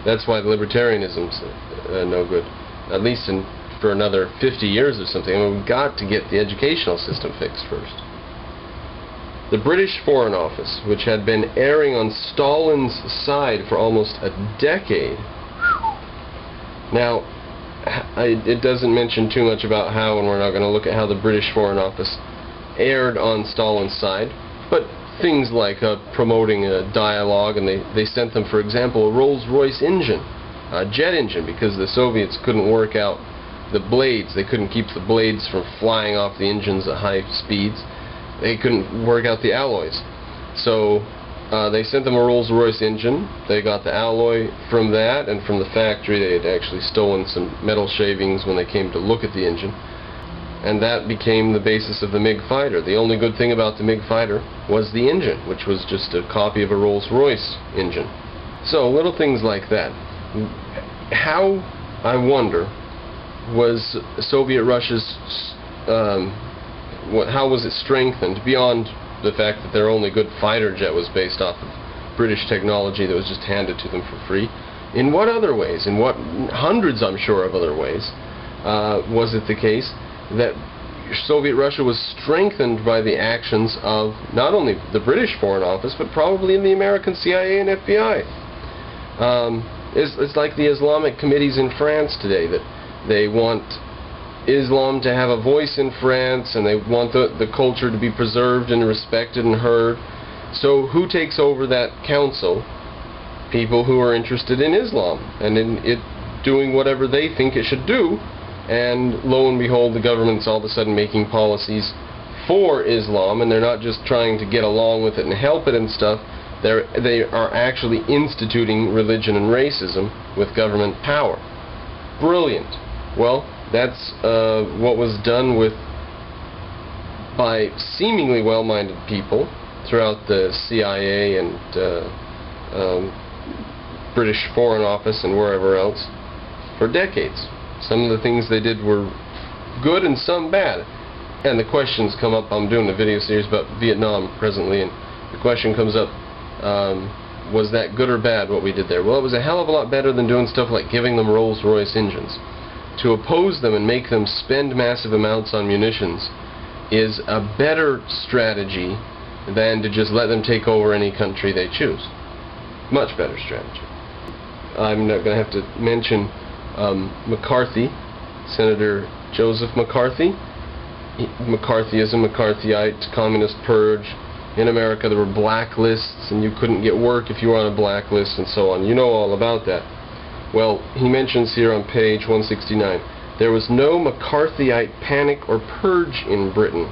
That's why the libertarianism's no good, at least for another 50 years or something. I mean, we've got to get the educational system fixed first. The British Foreign Office, which had been erring on Stalin's side for almost a decade. Now, it doesn't mention too much about how, and we're not going to look at how the British Foreign Office erred on Stalin's side, but things like promoting a dialogue, and they sent them, for example, a Rolls-Royce engine, a jet engine, because the Soviets couldn't work out the blades. They couldn't keep the blades from flying off the engines at high speeds. They couldn't work out the alloys. So they sent them a Rolls-Royce engine. They got the alloy from that, and from the factory they had actually stolen some metal shavings when they came to look at the engine. And that became the basis of the MiG fighter. The only good thing about the MiG fighter was the engine, which was just a copy of a Rolls-Royce engine. So little things like that. How, I wonder, was Soviet Russia's how was it strengthened beyond the fact that their only good fighter jet was based off of British technology that was just handed to them for free? In what other ways, in what hundreds, I'm sure, of other ways, was it the case that Soviet Russia was strengthened by the actions of not only the British Foreign Office, but probably in the American CIA and FBI? It's like the Islamic committees in France today, that they want Islam to have a voice in France, and they want the culture to be preserved and respected and heard. So who takes over that council? People who are interested in Islam and in it doing whatever they think it should do. And lo and behold, the government's all of a sudden making policies for Islam, and they're not just trying to get along with it and help it and stuff. They are actually instituting religion and racism with government power. Brilliant. Well, that's what was done by seemingly well-minded people throughout the CIA and British Foreign Office and wherever else for decades. Some of the things they did were good and some bad. And the questions come up. I'm doing a video series about Vietnam presently, and the question comes up, was that good or bad what we did there? Well, it was a hell of a lot better than doing stuff like giving them Rolls-Royce engines. To oppose them and make them spend massive amounts on munitions is a better strategy than to just let them take over any country they choose. Much better strategy. I'm not going to have to mention McCarthy, Senator Joseph McCarthy. McCarthyism, McCarthyite, communist purge. In America there were blacklists, and you couldn't get work if you were on a blacklist and so on. You know all about that. Well, he mentions here on page 169, there was no McCarthyite panic or purge in Britain.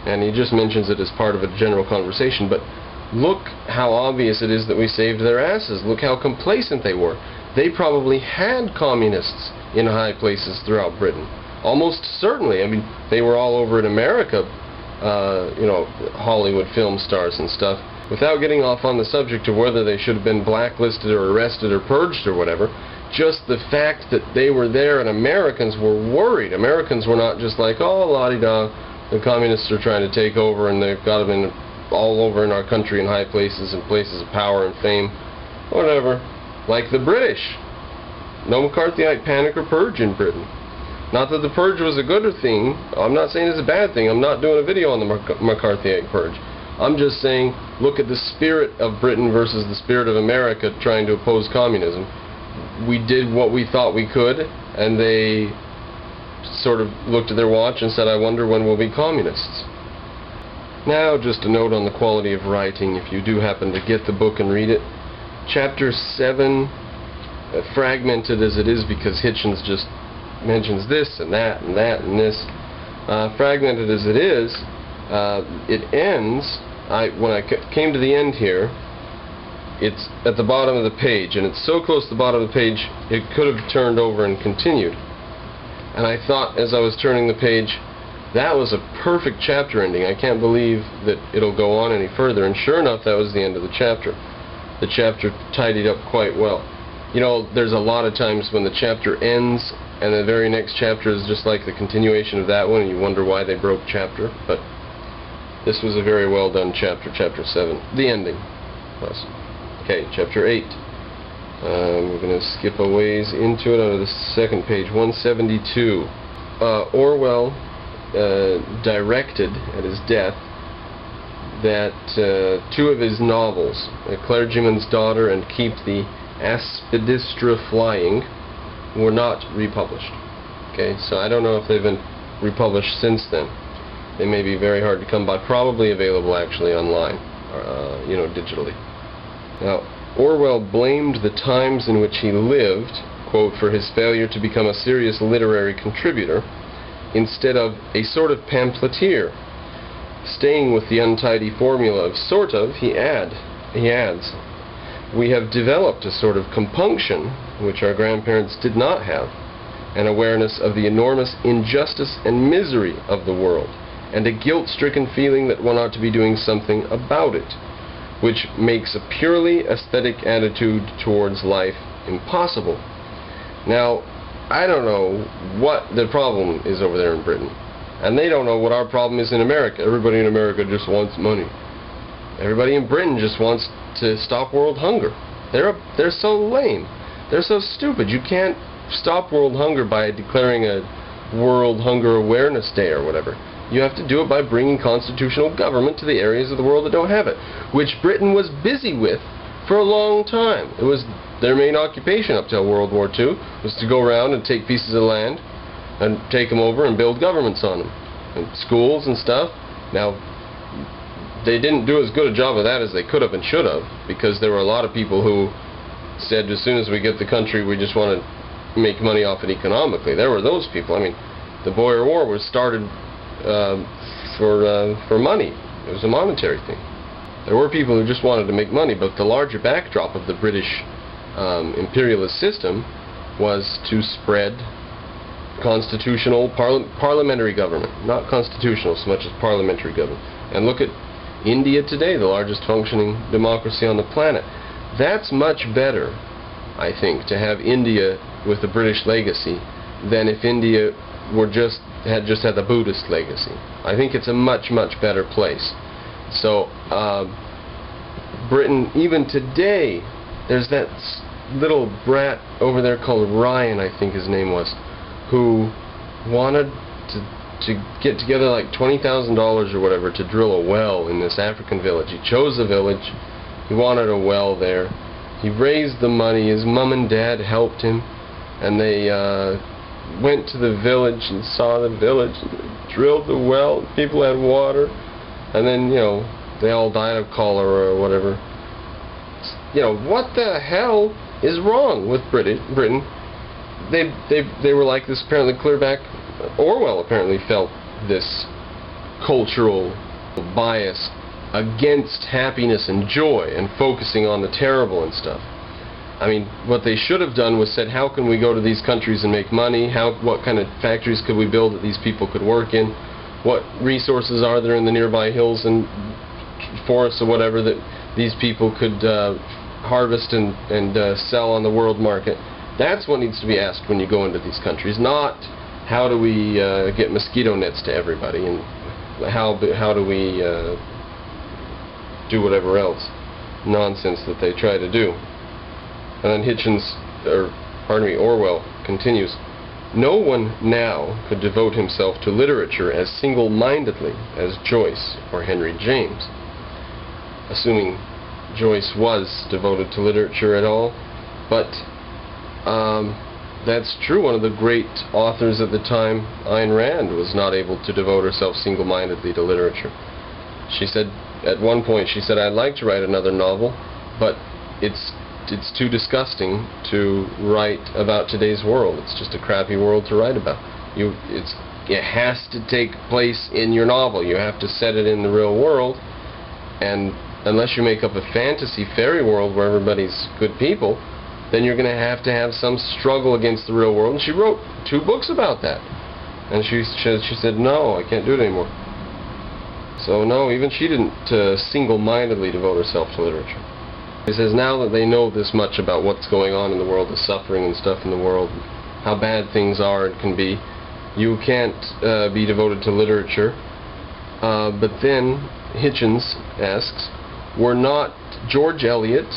And he just mentions it as part of a general conversation, but look how obvious it is that we saved their asses. Look how complacent they were. They probably had communists in high places throughout Britain. Almost certainly. I mean, they were all over in America, you know, Hollywood film stars and stuff. Without getting off on the subject of whether they should have been blacklisted or arrested or purged or whatever, just the fact that they were there and Americans were worried. Americans were not just like, oh, la-di-da, the communists are trying to take over and they've got them all over in our country in high places and places of power and fame, whatever. Like the British. No McCarthyite panic or purge in Britain. Not that the purge was a good thing. I'm not saying it's a bad thing. I'm not doing a video on the McCarthyite purge. I'm just saying, look at the spirit of Britain versus the spirit of America trying to oppose communism. We did what we thought we could, and they sort of looked at their watch and said, I wonder when we'll be communists. Now, just a note on the quality of writing, if you do happen to get the book and read it. Chapter 7, fragmented as it is because Hitchens just mentions this and that and that and this. Fragmented as it is, it ends, when I came to the end here, it's at the bottom of the page, and it's so close to the bottom of the page it could have turned over and continued. And I thought as I was turning the page, that was a perfect chapter ending. I can't believe that it'll go on any further, and sure enough that was the end of the chapter. The chapter tidied up quite well. You know, there's a lot of times when the chapter ends and the very next chapter is just like the continuation of that one, and you wonder why they broke chapter, but this was a very well done chapter, chapter 7. The ending. Plus. Okay, chapter 8. We're going to skip a ways into it on the second page, 172. Orwell directed at his death that two of his novels, A Clergyman's Daughter and Keep the Aspidistra Flying, were not republished. Okay, so I don't know if they've been republished since then. They may be very hard to come by, probably available actually online, digitally. Now, Orwell blamed the times in which he lived, quote, for his failure to become a serious literary contributor, instead of a sort of pamphleteer. Staying with the untidy formula of sort of, he adds, we have developed a sort of compunction, which our grandparents did not have, an awareness of the enormous injustice and misery of the world, and a guilt-stricken feeling that one ought to be doing something about it, which makes a purely aesthetic attitude towards life impossible. Now, I don't know what the problem is over there in Britain, and they don't know what our problem is in America. Everybody in America just wants money. Everybody in Britain just wants to stop world hunger. They're so lame. They're so stupid. You can't stop world hunger by declaring a World Hunger Awareness Day or whatever. You have to do it by bringing constitutional government to the areas of the world that don't have it, which Britain was busy with for a long time. It was their main occupation up till World War II, was to go around and take pieces of land and take them over and build governments on them, and schools and stuff. Now, they didn't do as good a job of that as they could have and should have, because there were a lot of people who said, as soon as we get the country, we just want to make money off it economically. There were those people. I mean, the Boer War was started for money. It was a monetary thing. There were people who just wanted to make money, but the larger backdrop of the British imperialist system was to spread constitutional parliamentary government, not constitutional so much as parliamentary government. And look at India today, the largest functioning democracy on the planet. That's much better, I think, to have India with a British legacy than if India were just had the Buddhist legacy. I think it's a much better place. So Britain, even today, there's that little brat over there called Ryan, I think his name was, who wanted to get together like $20,000 or whatever to drill a well in this African village. He chose a village. He wanted a well there. He raised the money. His mom and dad helped him, and they went to the village and saw the village, and drilled the well. People had water, and then, they all died of cholera or whatever. What the hell is wrong with Britain? They were like this apparently clear back. Orwell apparently felt this cultural bias against happiness and joy and focusing on the terrible and stuff. I mean, what they should have done was said, how can we go to these countries and make money? What kind of factories could we build that these people could work in? What resources are there in the nearby hills and forests or whatever that these people could harvest and sell on the world market? That's what needs to be asked when you go into these countries, not how do we get mosquito nets to everybody, and how do we do whatever else nonsense that they try to do. And then Orwell continues, no one now could devote himself to literature as single-mindedly as Joyce or Henry James, assuming Joyce was devoted to literature at all. But that's true. One of the great authors at the time, Ayn Rand, was not able to devote herself single-mindedly to literature. She said, at one point, she said, I'd like to write another novel, but it's too disgusting to write about today's world. It's just a crappy world to write about. It has to take place in your novel. You have to set it in the real world, and unless you make up a fantasy fairy world where everybody's good people, then you're going to have some struggle against the real world. And she wrote 2 books about that. And she said, no, I can't do it anymore. So no, even she didn't single-mindedly devote herself to literature. He says now that they know this much about what's going on in the world, the suffering and stuff in the world, how bad things are and can be, you can't be devoted to literature. But then Hitchens asks, were not George Eliot